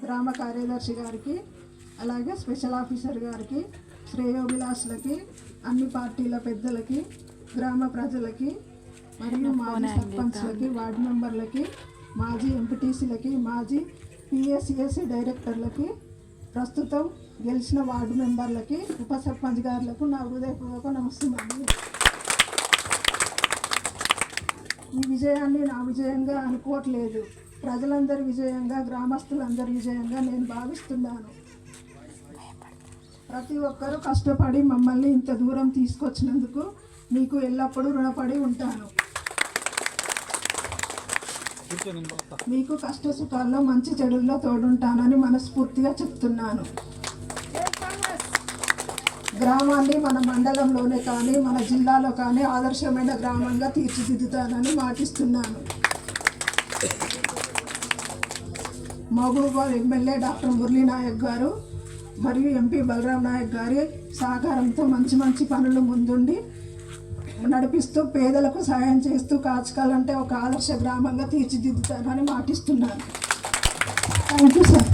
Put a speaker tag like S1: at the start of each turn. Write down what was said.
S1: గ్రామ కార్యదర్శి గారికి, అలాగే స్పెషల్ ఆఫీసర్ గారికి, శ్రేయోభిలాషులకి, అన్ని పార్టీల పెద్దలకి, గ్రామ ప్రజలకి, మరియు మాజీ సర్పంచ్లకి, వార్డు మెంబర్లకి, మాజీ ఎంపీటీసీలకి, మాజీ పిఎస్సిఎస్సి డైరెక్టర్లకి, ప్రస్తుతం గెలిచిన వార్డు మెంబర్లకి, ఉప సర్పంచ్ గారులకు నా హృదయపూర్వక నమస్కారం. ఈ విజయాన్ని నా విజయంగా అనుకోవట్లేదు, ప్రజలందరి విజయంగా, గ్రామస్తులందరి విజయంగా నేను భావిస్తున్నాను. ప్రతి ఒక్కరూ కష్టపడి మమ్మల్ని ఇంత దూరం తీసుకొచ్చినందుకు మీకు ఎల్లప్పుడూ రుణపడి ఉంటాను. మీకు కష్ట సుఖాల్లో మంచి చెడుల్లో తోడుంటానని మనస్ఫూర్తిగా చెప్తున్నాను. గ్రామాన్ని మన మండలంలోనే కానీ మన జిల్లాలో కానీ ఆదర్శమైన గ్రామంగా తీర్చిదిద్దుతానని మాటిస్తున్నాను. మహబూబాబాద్ ఎమ్మెల్యే డాక్టర్ మురళీ నాయక్ గారు మరియు ఎంపీ బలరాం నాయక్ గారి సహకారంతో మంచి మంచి పనులు ముందుండి నడిపిస్తూ పేదలకు సహాయం చేస్తూ కాచుకాలంటే ఒక ఆదర్శ గ్రామంగా తీర్చిదిద్దుతానని మాటిస్తున్నాను. Thank you sir.